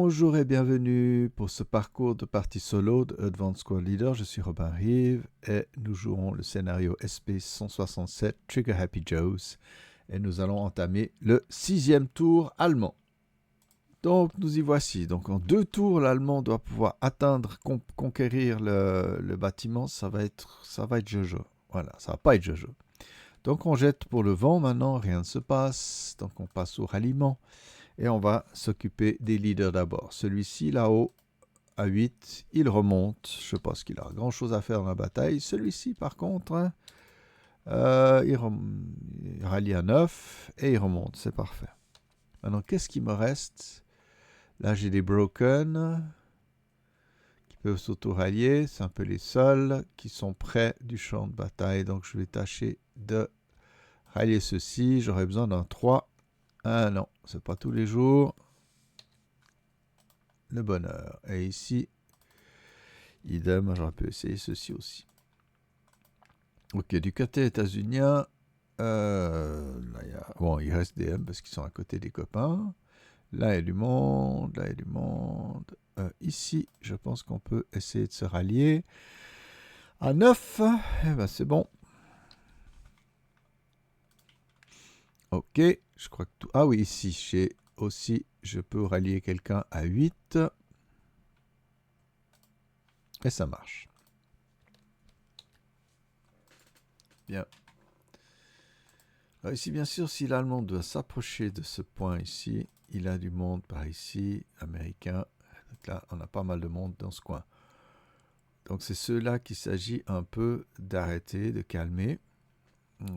Bonjour et bienvenue pour ce parcours de partie solo de Advanced Squad Leader. Je suis Robin Rive et nous jouons le scénario SP-167 Trigger Happy Joes et nous allons entamer le 6e tour allemand. Donc nous y voici. Donc en 2 tours, l'Allemand doit pouvoir atteindre, conquérir le bâtiment. Ça va être Jojo. Voilà, ça va pas être Jojo. Donc on jette pour le vent maintenant, rien ne se passe. Donc on passe au ralliement. Et on va s'occuper des leaders d'abord. Celui-ci, là-haut, à 8, il remonte. Je pense qu'il a grand-chose à faire dans la bataille. Celui-ci, par contre, hein, il rallie à 9 et il remonte. C'est parfait. Maintenant, qu'est-ce qui me reste? Là, j'ai des broken qui peuvent s'auto-rallier. C'est un peu les seuls qui sont près du champ de bataille. Donc, je vais tâcher de rallier ceci. J'aurais besoin d'un 3. Ah non, c'est pas tous les jours. Le bonheur. Et ici, idem, j'aurais pu essayer ceci aussi. Ok, du côté états-unien, là, il reste des M parce qu'ils sont à côté des copains. Là, il y a du monde, là, il y a du monde. Ici, je pense qu'on peut essayer de se rallier. À 9, eh ben, c'est bon. Ok, je crois que tout... Ah oui, ici, je peux rallier quelqu'un à 8. Et ça marche. Bien. Alors ici, bien sûr, si l'Allemand doit s'approcher de ce point ici, il a du monde par ici, américain. Donc là, on a pas mal de monde dans ce coin. Donc c'est ceux-là qu'il s'agit un peu d'arrêter, de calmer.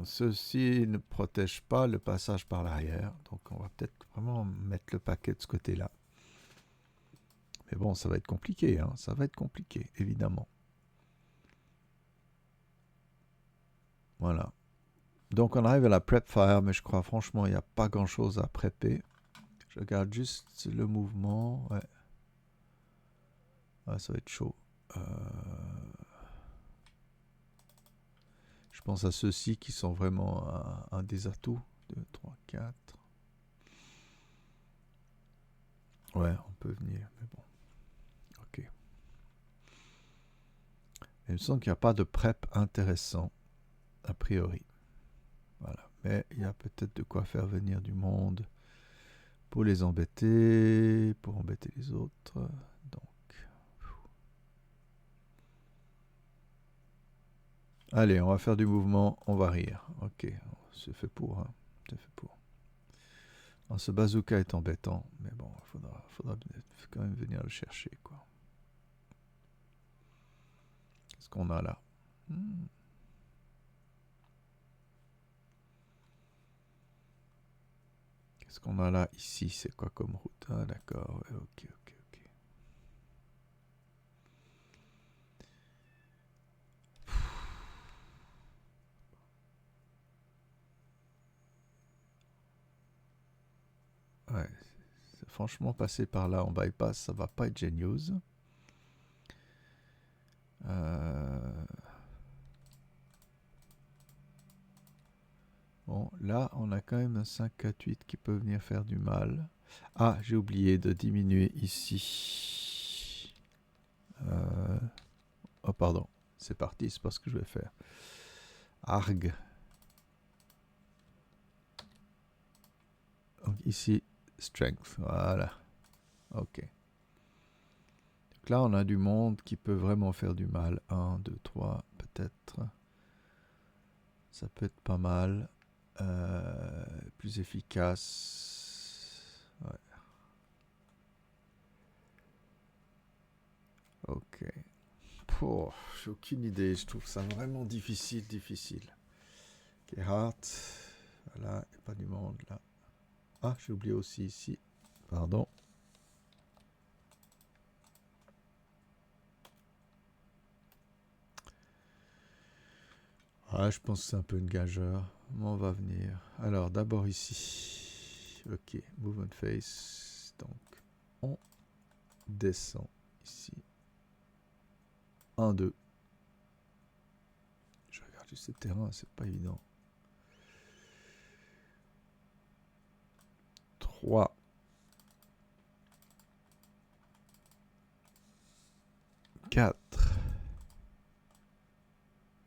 Ceux-ci ne protègent pas le passage par l'arrière. Donc on va peut-être vraiment mettre le paquet de ce côté-là. Mais bon, ça va être compliqué, hein. Ça va être compliqué, évidemment. Voilà. Donc on arrive à la prep fire, mais je crois franchement il n'y a pas grand-chose à prepper. Je regarde juste le mouvement. Ouais. Ah, ça va être chaud. Je pense à ceux-ci qui sont vraiment un des atouts. 2, 3, 4. Ouais, on peut venir, mais bon. Ok. Il me semble qu'il n'y a pas de prep intéressant, a priori. Voilà. Mais il y a peut-être de quoi faire venir du monde pour les embêter, pour embêter les autres. Donc. Allez, on va faire du mouvement, on va rire. Ok, c'est fait pour. Hein. C'est fait pour. Alors, ce bazooka est embêtant, mais bon, il faudra quand même venir le chercher, quoi. Qu'est-ce qu'on a là? Qu'est-ce qu'on a là? Ici, c'est quoi comme route? Ah, d'accord, ouais, ok. Ouais, franchement, passer par là en bypass, ça va pas être géniose. Bon, là, on a quand même un 5-4-8 qui peut venir faire du mal. Ah, j'ai oublié de diminuer ici. Oh, pardon. C'est parti, c'est pas ce que je vais faire. Arg. Donc ici, strength. Voilà. Ok. Donc là, on a du monde qui peut vraiment faire du mal. 1, 2, 3, peut-être. Ça peut être pas mal. Plus efficace. Ouais. Ok. J'ai aucune idée. Je trouve ça vraiment difficile. Gerhardt. Voilà, il n'y a pas du monde là. Ah, j'ai oublié aussi ici. Pardon. Ah, je pense que c'est un peu une gageure. On va venir. Alors, d'abord ici. Ok, move and face. Donc, on descend ici. 1, 2. Je regarde juste ce terrain, c'est pas évident. 3. 4.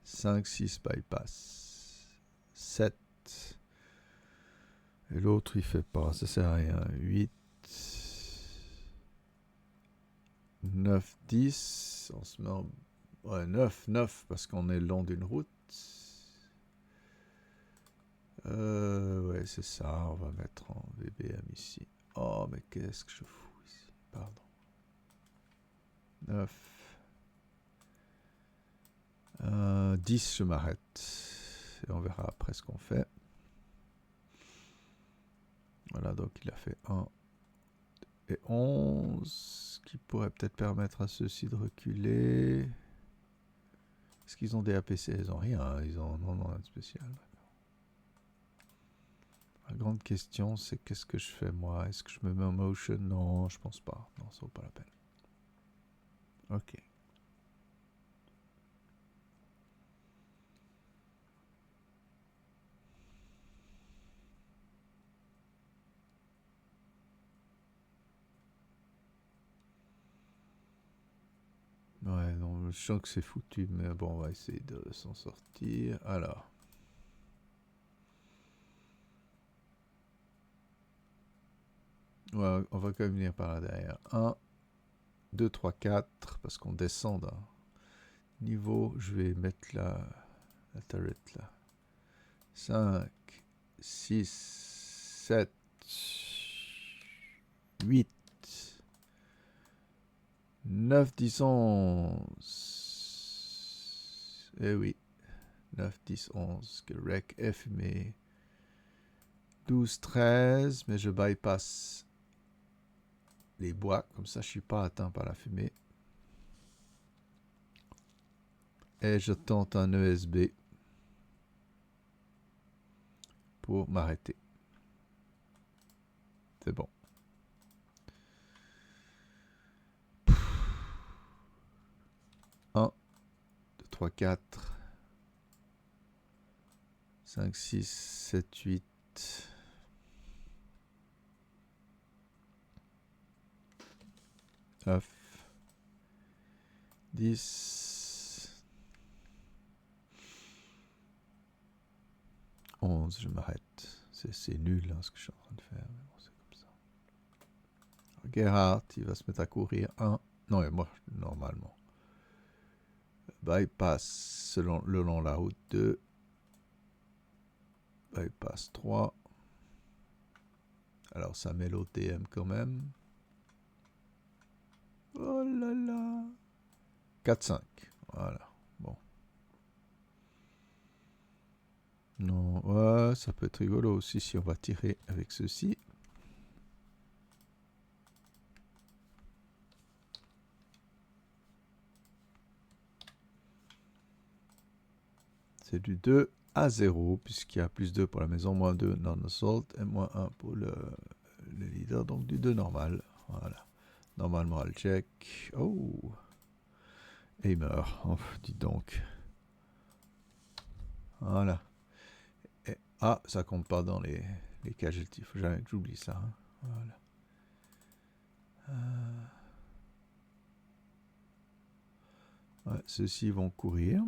5, 6 bypass. 7. Et l'autre, il fait pas. Ça sert à rien. 8. 9, 10. On se met en... Ouais, 9 parce qu'on est le long d'une route. Ouais, c'est ça. On va mettre en VBM ici. Oh, mais qu'est-ce que je fous ici? Pardon. 9. 10, je m'arrête. Et on verra après ce qu'on fait. Voilà, donc il a fait 1 et 11, qui pourrait peut-être permettre à ceux-ci de reculer. Est-ce qu'ils ont des APC? Ils n'ont rien, hein. Ils ont non, rien de spécial. La grande question, c'est qu'est-ce que je fais moi? Est-ce que je me mets en motion? Non, je pense pas. Non, ça vaut pas la peine. Ok. Ouais, non, je sens que c'est foutu, mais bon, on va essayer de s'en sortir. Alors. Ouais, on va quand même venir par là derrière. 1, 2, 3, 4, parce qu'on descend d'un niveau. Je vais mettre la turret là. 5, 6, 7, 8, 9, 10, 11. Eh oui. 9, 10, 11. Que rec est fumé. 12, 13. Mais je bypass les bois. Comme ça, je ne suis pas atteint par la fumée. Et je tente un ESB pour m'arrêter. C'est bon. 1, 2, 3, 4, 5, 6, 7, 8. 9, 10, 11, je m'arrête. C'est nul hein, ce que je suis en train de faire. Mais bon, c'est comme ça. Gerhardt, il va se mettre à courir 1. Non, et moi, normalement. Bypass le long de la route 2. Bypass 3. Alors, ça met l'OTM quand même. Oh là là. 4, 5. Voilà. Bon. Non, ouais, ça peut être rigolo aussi si on va tirer avec ceci. C'est du 2 à 0, puisqu'il y a plus 2 pour la maison, moins 2 non-assault, et moins 1 pour le leader, donc du 2 normal. Voilà. Normalement, elle check. Oh! Et il meurt. Oh, dis donc. Voilà. Et, ça compte pas dans les casualties. Il faut jamais que j'oublie ça. Hein. Voilà. Ouais, ceux-ci vont courir.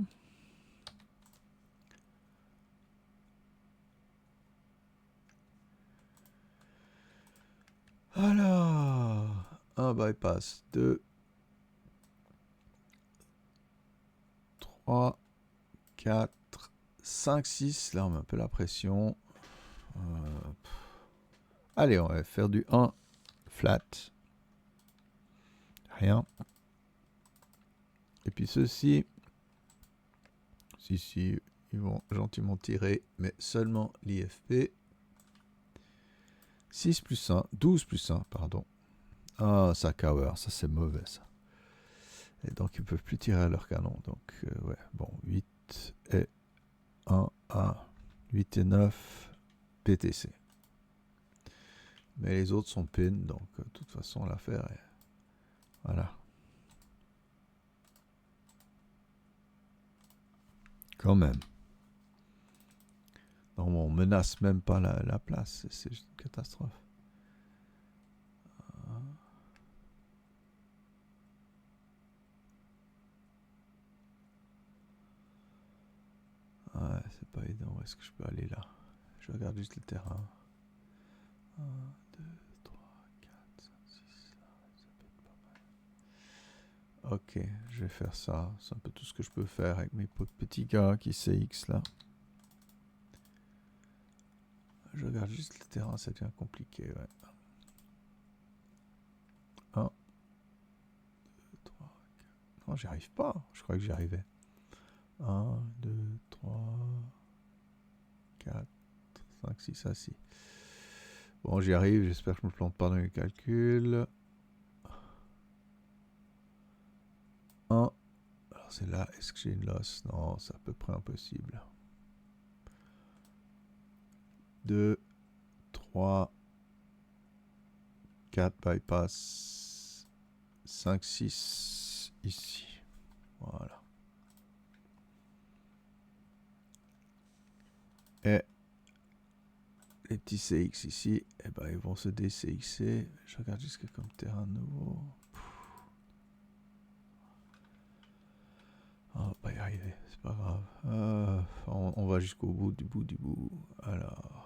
Alors, un bypass, 2, 3, 4, 5, 6. Là, on met un peu la pression. Allez, on va faire du 1 flat. Rien. Et puis ceux-ci, si, ils vont gentiment tirer, mais seulement l'IFP. 6 plus 1, 12 plus 1, pardon. Ah, ça cower, ça c'est mauvais ça. Et donc ils ne peuvent plus tirer à leur canon. Donc, ouais, bon, 8 et 1 à 8 et 9, PTC. Mais les autres sont pin, donc de toute façon l'affaire est... Voilà. Quand même. Non, on menace même pas la place. C'est juste une catastrophe. pas évident. Où est-ce que je peux aller là? Je regarde juste le terrain. 1, 2, 3, 4, 5, 6. Ça peut être pas mal. Ok, je vais faire ça. C'est un peu tout ce que je peux faire avec mes petits gars qui CX là. Je regarde juste le terrain, ça devient compliqué. Ouais. 1, 2, 3, 4. Non, j'y arrive pas. Je crois que j'y arrivais. 1, 2, 3, 4, 5, 6, ah si. Bon, j'y arrive, j'espère que je ne me plante pas dans les calculs. 1. Alors c'est là, est-ce que j'ai une loss? Non, c'est à peu près impossible. 2, 3, 4 bypass, 5, 6 ici. Voilà. Et les petits CX ici, eh ben, ils vont se dé-CXer. Je regarde jusqu'à comme terrain nouveau. On va pas y arriver, c'est pas grave. On va jusqu'au bout du bout du bout. Alors.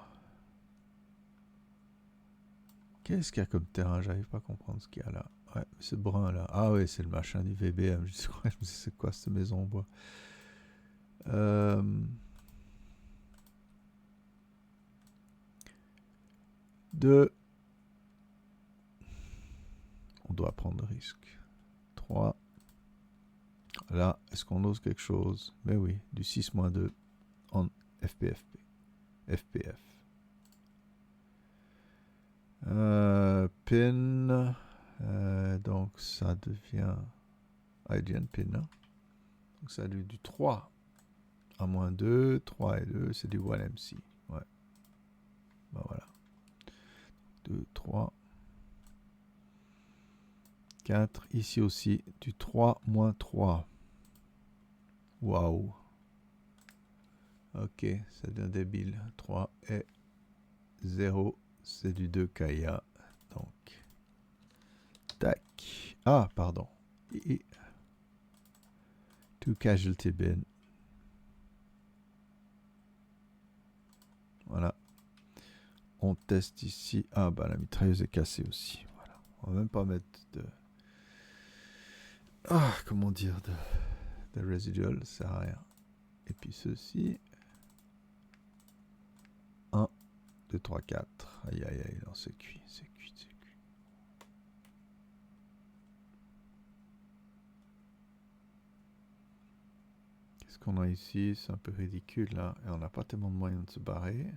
Qu'est-ce qu'il y a comme terrain? J'arrive pas à comprendre ce qu'il y a là. Ouais, c'est brun là. Ah ouais, c'est le machin du VBM. Je me dis, c'est quoi cette maison en bois? Deux. On doit prendre le risque. 3. Là, est-ce qu'on ose quelque chose? Mais oui, du 6-2 en FPFP. FPF. Pin. Donc ça devient IGN pin. Hein? Donc ça a du 3 à -2. 3 et 2, c'est du 1MC. Ouais. Ben voilà. 2, 3. 4. Ici aussi, du 3 -3. Waouh. Ok, ça devient débile. 3 et 0, c'est du 2 Kaya. Donc, tac. Ah, pardon. 2 casualty bin. Voilà. On teste ici. Ah, bah la mitrailleuse est cassée aussi. Voilà. On va même pas mettre de... Ah, comment dire, de residual, ça sert à rien. Et puis ceci. 1, 2, 3, 4. Aïe, aïe, aïe, non, c'est cuit, c'est cuit, c'est cuit. Qu'est-ce qu'on a ici? C'est un peu ridicule, là. Et on n'a pas tellement de moyens de se barrer.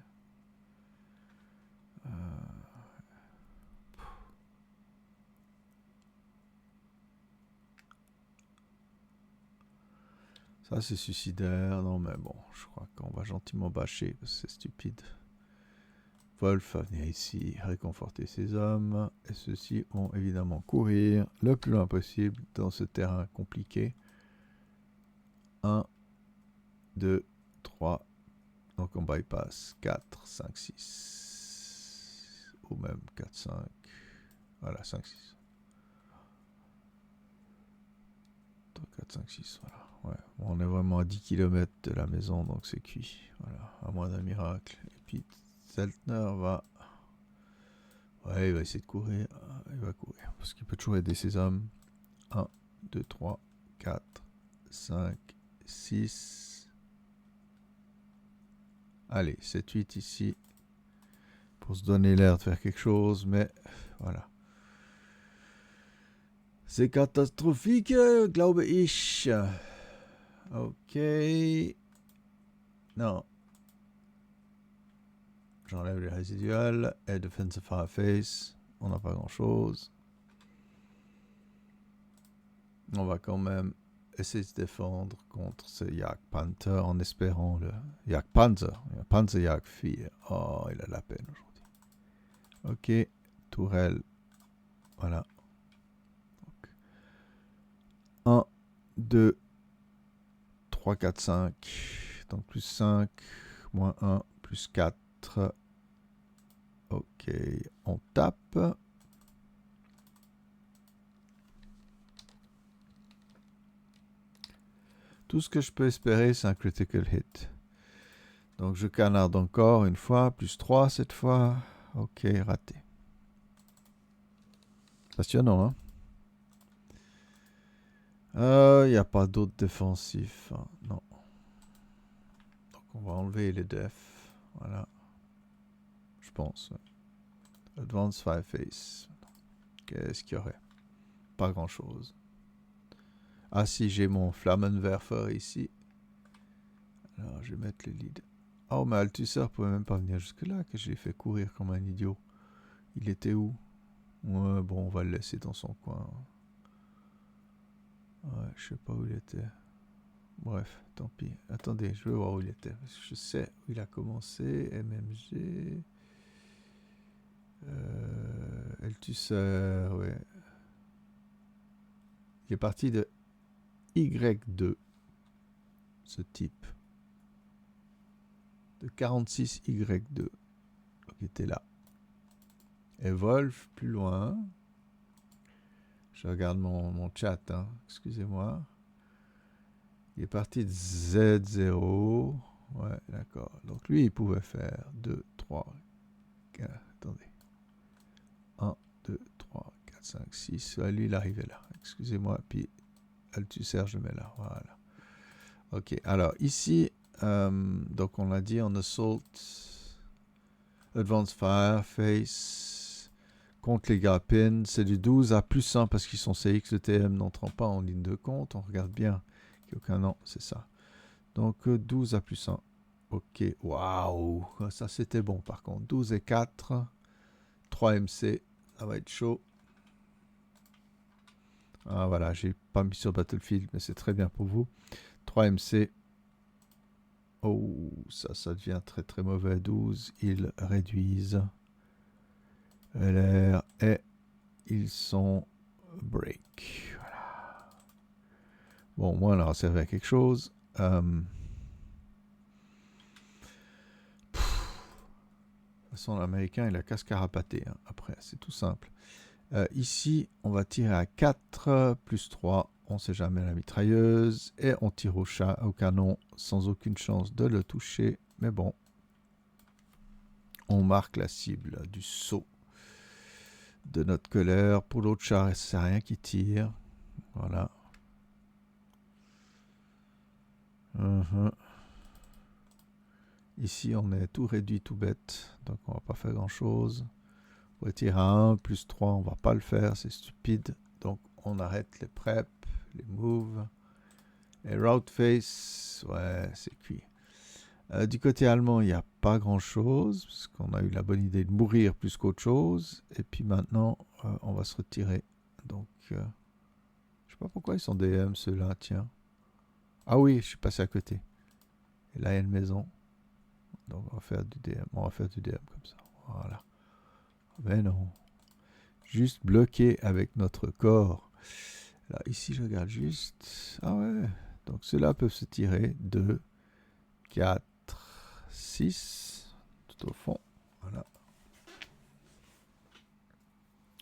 Ça, c'est suicidaire. Non, mais bon, je crois qu'on va gentiment bâcher, parce que c'est stupide. Wolf va venir ici réconforter ses hommes. Et ceux-ci vont évidemment courir le plus loin possible dans ce terrain compliqué. 1, 2, 3. Donc on bypass 4, 5, 6. Ou même 4, 5. Voilà, 5, 6. 3, 4, 5, 6, voilà. Ouais. Bon, on est vraiment à 10 km de la maison, donc c'est cuit. Voilà, à moins d'un miracle. Et puis, Zeltner va... Ouais, il va essayer de courir. Il va courir, parce qu'il peut toujours aider ses hommes. 1, 2, 3, 4, 5, 6. Allez, 7, 8 ici. Pour se donner l'air de faire quelque chose, mais voilà. C'est catastrophique, glaube ich. Ok. Non. J'enlève les résiduels. Et defensive fireface. On n'a pas grand chose. On va quand même essayer de se défendre contre ce Jagdpanther en espérant le Jagdpanzer. Panzer Jagd 4. Oh, il a la peine aujourd'hui. Ok. Tourelle. Voilà. 1, 2, 3, 4, 5. Donc plus 5, moins 1, plus 4. Ok, on tape. Tout ce que je peux espérer, c'est un critical hit. Donc je canarde encore une fois, plus 3 cette fois. Ok, raté. Passionnant, hein? Il n'y a pas d'autres défensifs. Hein. Non. Donc on va enlever les defs. Voilà. Je pense. Advanced Fireface. Qu'est-ce qu'il y aurait? Pas grand-chose. Ah si, j'ai mon Flammenwerfer ici. Alors je vais mettre le lead. Oh, mais Althusser pouvait même pas venir jusque-là, que j'ai fait courir comme un idiot. Il était où? Ouais, bon, on va le laisser dans son coin. Ouais, je sais pas où il était. Bref, tant pis. Attendez, je vais voir où il était. Je sais où il a commencé. MMG. Althusser, ouais. Il est parti de Y2, ce type. De 46Y2. Qui était là. Et Wolf, plus loin. Je regarde mon chat, hein. Excusez-moi. Il est parti de Z0. Ouais, d'accord. Donc lui, il pouvait faire 2, 3, 4. Attendez. 1, 2, 3, 4, 5, 6. Ouais, lui, il arrivait là. Excusez-moi. Puis Althusser, je mets là. Voilà. Ok. Alors ici, donc on l'a dit en Assault, Advanced Fire, Face, contre les grappines, c'est du 12 à plus 1 parce qu'ils sont CX, le TM n'entrant pas en ligne de compte. On regarde bien qu'il n'y a aucun nom, c'est ça. Donc 12 à plus 1. Ok, waouh, ça c'était bon par contre. 12 et 4, 3 MC, ça va être chaud. Ah voilà, j'ai pas mis sur Battlefield, mais c'est très bien pour vous. 3 MC. Oh, ça devient très très mauvais. 12, ils réduisent LR et ils sont break. Voilà. Bon, moi, on a servi à quelque chose. De toute façon, l'américain, il a qu'à se carapater. Hein. Après, c'est tout simple. Ici, on va tirer à 4 plus 3. On ne sait jamais la mitrailleuse. Et on tire au canon sans aucune chance de le toucher. Mais bon, on marque la cible du saut de notre colère. Pour l'autre char, c'est rien qui tire. Voilà. Ici, on est tout réduit, tout bête. Donc, on va pas faire grand-chose. On va tirer à 1, plus 3, on va pas le faire. C'est stupide. Donc, on arrête les preps, les moves. Et route face, ouais, c'est cuit. Du côté allemand, il n'y a pas grand-chose, parce qu'on a eu la bonne idée de mourir plus qu'autre chose. Et puis maintenant, on va se retirer. Donc, je sais pas pourquoi ils sont DM, ceux-là, tiens. Ah oui, je suis passé à côté. Et là, il y a une maison. Donc, on va faire du DM. On va faire du DM comme ça. Voilà. Mais non. Juste bloqué avec notre corps. Là, ici, je regarde juste. Ah ouais. Donc, ceux-là peuvent se tirer 2, 4, 6. Tout au fond. Voilà.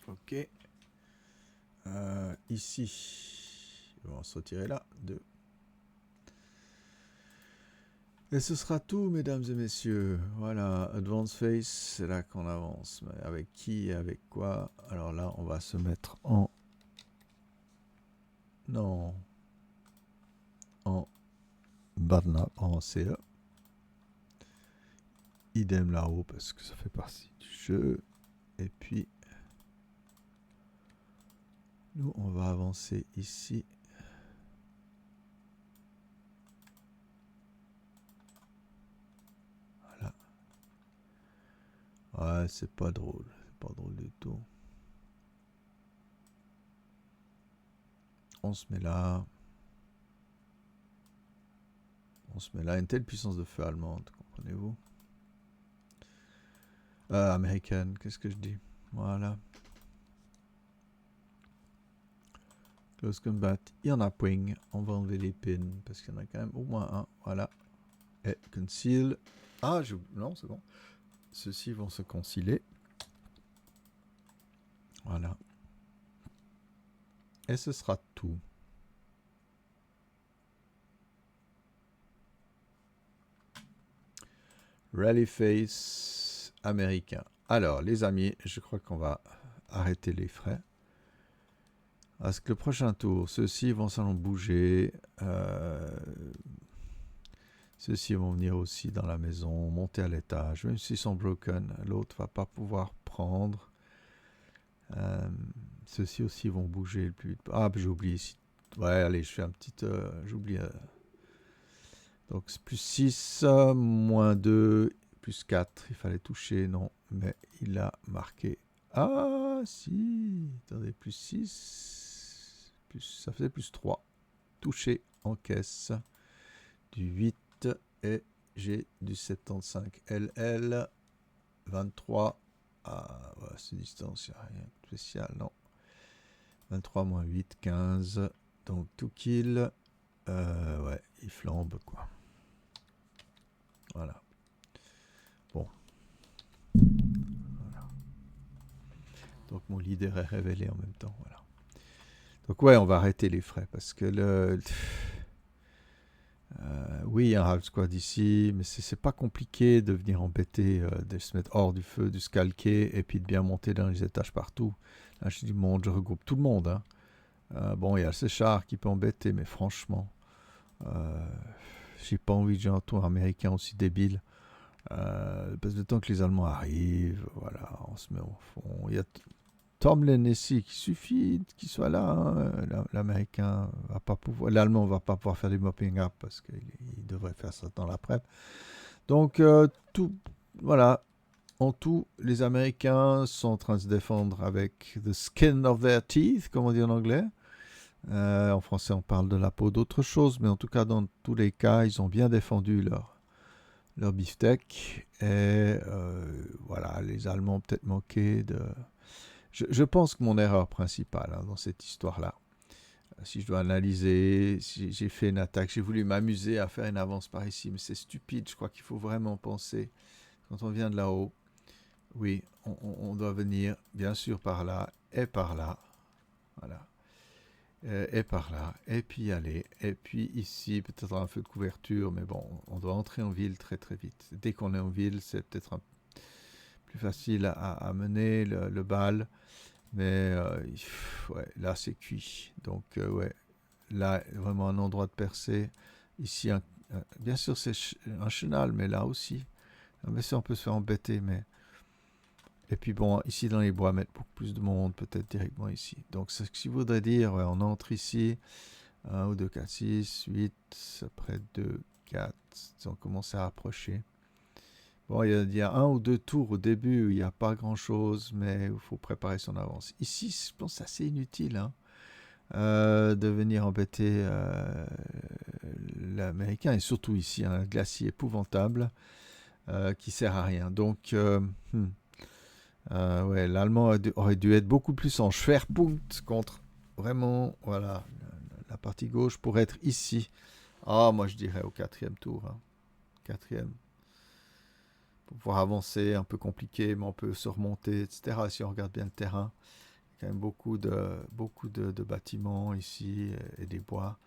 Ok. Ici. On va se retirer là. 2. Et ce sera tout, mesdames et messieurs. Voilà, Advanced Face, c'est là qu'on avance. Mais avec qui et avec quoi? Alors là, on va se mettre en... Non. En Barna, en CE. Idem là-haut, parce que ça fait partie du jeu. Et puis, nous, on va avancer ici. Voilà. Ouais, c'est pas drôle. C'est pas drôle du tout. On se met là. On se met là. Une telle puissance de feu allemande, comprenez-vous? Américaine, qu'est-ce que je dis? Voilà. Close combat, il y en a point. On va enlever les pins parce qu'il y en a quand même au moins un. Voilà. Et conceal. Ah, non, c'est bon. Ceux-ci vont se concilier. Voilà. Et ce sera tout. Rally face américain. Alors, les amis, je crois qu'on va arrêter les frais. Parce que le prochain tour, ceux-ci vont s'en bouger. Ceux-ci vont venir aussi dans la maison, monter à l'étage. Même s'ils sont broken, l'autre ne va pas pouvoir prendre. Ceux-ci aussi vont bouger le plus vite. Ah, j'ai oublié ici. Ouais, allez, je fais un petit... j'oublie. Donc, c'est plus 6, moins 2, plus 4. Il fallait toucher, non. Mais il a marqué. Ah, si. Attendez, plus 6. Ça faisait plus 3. Touché en caisse. Du 8. Et j'ai du 75. LL. 23. Ah, voilà, c'est distance. Il n'y a rien de spécial, non. 23 moins 8, 15. Donc, tout kill. Ouais, il flambe, quoi. Voilà. Bon. Voilà. Donc mon leader est révélé en même temps. Voilà. Donc ouais, on va arrêter les frais parce que oui, il y a un half squad ici, mais c'est pas compliqué de venir embêter, de se mettre hors du feu, de se calquer et puis de bien monter dans les étages partout. Là, je dis je regroupe tout le monde. Hein. Bon, il y a ce char qui peut embêter, mais franchement, j'ai pas envie de jouer un tour américain aussi débile. Parce que le temps que les Allemands arrivent, voilà, on se met au fond. Il y a Tomlin ici, qui suffit qu'il soit là. Hein. L'Américain va pas pouvoir, l'Allemand va pas pouvoir faire du mopping up parce qu'il devrait faire ça dans la prep. Donc tout, voilà. En tout, les Américains sont en train de se défendre avec the skin of their teeth, comme on dit en anglais. En français, on parle de la peau d'autre chose, mais en tout cas, dans tous les cas, ils ont bien défendu leur beefsteak. Et voilà, les Allemands ont peut-être manqué de... Je pense que mon erreur principale dans cette histoire-là, si je dois analyser, si j'ai fait une attaque, j'ai voulu m'amuser à faire une avance par ici, mais c'est stupide. Je crois qu'il faut vraiment penser, quand on vient de là-haut, oui, on doit venir bien sûr par là et par là. Voilà. Et par là, et puis aller, et puis ici, peut-être un feu de couverture, mais bon, on doit entrer en ville très très vite. Dès qu'on est en ville, c'est peut-être plus facile à mener le bal, mais ouais, là c'est cuit. Donc ouais, là vraiment un endroit de percée. Ici, bien sûr c'est un chenal, mais là aussi. Bien sûr on peut se faire embêter, mais... Et puis bon, ici dans les bois, mettre beaucoup plus de monde, peut-être directement ici. Donc ce qui voudrait dire, ouais, on entre ici, 1 ou 2, 4, 6, 8, après 2, 4, on commence à approcher. Bon, il y a 1 ou 2 tours au début où il n'y a pas grand-chose, mais il faut préparer son avance. Ici, je pense que c'est assez inutile de venir embêter l'Américain, et surtout ici, un glacier épouvantable qui sert à rien. Donc... ouais, l'allemand aurait dû être beaucoup plus en Schwerpunkt contre vraiment, voilà, la partie gauche pour être ici. Ah, moi je dirais au 4e tour. Hein. 4e. Pour pouvoir avancer, un peu compliqué, mais on peut se remonter, etc. Si on regarde bien le terrain, il y a quand même beaucoup de bâtiments ici et des bois.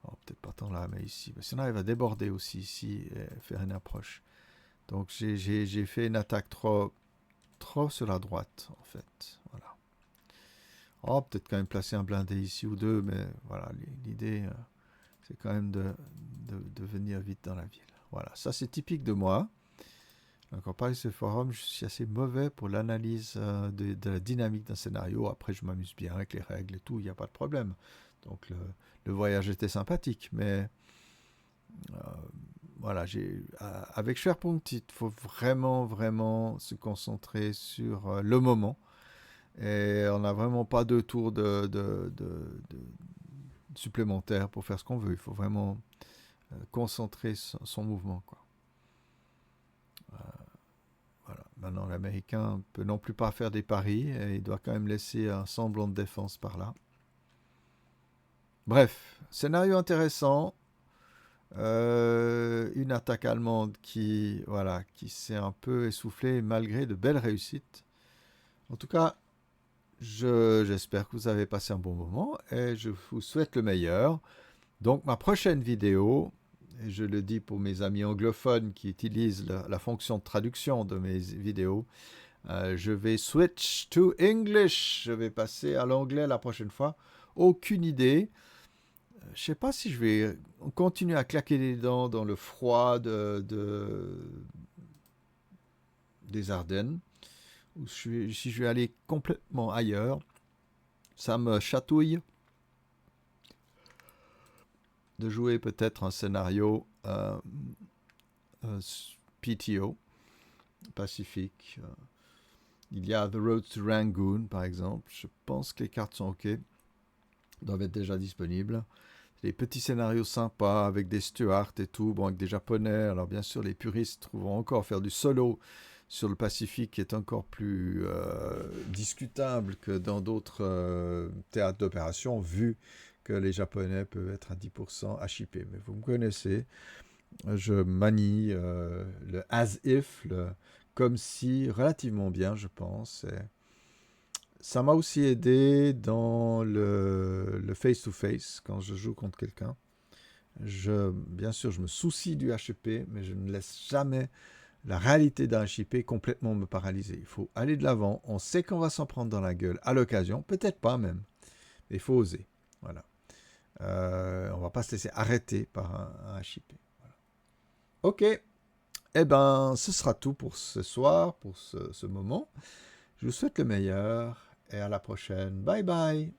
Alors, peut-être pas tant là, mais ici. Si on arrive à déborder aussi ici et faire une approche. Donc j'ai fait une attaque trop sur la droite, en fait. Voilà. Oh, peut-être quand même placer un blindé ici ou 2, mais voilà, l'idée, c'est quand même de venir vite dans la ville. Voilà, ça c'est typique de moi. Encore pareil, ce forum, je suis assez mauvais pour l'analyse de la dynamique d'un scénario. Après, je m'amuse bien avec les règles et tout, il n'y a pas de problème. Donc, le voyage était sympathique, mais voilà, avec SharePoint, il faut vraiment se concentrer sur le moment. Et on n'a vraiment pas 2 tours supplémentaires pour faire ce qu'on veut. Il faut vraiment concentrer son mouvement, quoi. Voilà. Maintenant, l'Américain ne peut non plus pas faire des paris et il doit quand même laisser un semblant de défense par là. Bref, scénario intéressant. Une attaque allemande qui s'est un peu essoufflée malgré de belles réussites. En tout cas, j'espère que vous avez passé un bon moment et je vous souhaite le meilleur. Donc ma prochaine vidéo, et je le dis pour mes amis anglophones qui utilisent la fonction de traduction de mes vidéos, je vais switch to English. Je vais passer à l'anglais la prochaine fois. Aucune idée. Je ne sais pas si je vais continuer à claquer les dents dans le froid des Ardennes, ou si je vais aller complètement ailleurs. Ça me chatouille de jouer peut-être un scénario PTO, Pacifique. Il y a The Road to Rangoon, par exemple. Je pense que les cartes sont OK. Doivent être déjà disponibles. Des petits scénarios sympas avec des Stuarts et tout, bon, avec des Japonais. Alors bien sûr, les puristes trouveront encore faire du solo sur le Pacifique qui est encore plus discutable que dans d'autres théâtres d'opération, vu que les Japonais peuvent être à 10% HIP. Mais vous me connaissez, je manie le as-if, le comme si relativement bien, je pense. Et ça m'a aussi aidé dans le face-to-face, quand je joue contre quelqu'un. Bien sûr, je me soucie du HIP, mais je ne laisse jamais la réalité d'un HIP complètement me paralyser. Il faut aller de l'avant. On sait qu'on va s'en prendre dans la gueule à l'occasion, peut-être pas même, mais il faut oser. Voilà. On ne va pas se laisser arrêter par un HIP. Voilà. Ok. Eh ben, ce sera tout pour ce soir, pour ce moment. Je vous souhaite le meilleur et à la prochaine. Bye bye.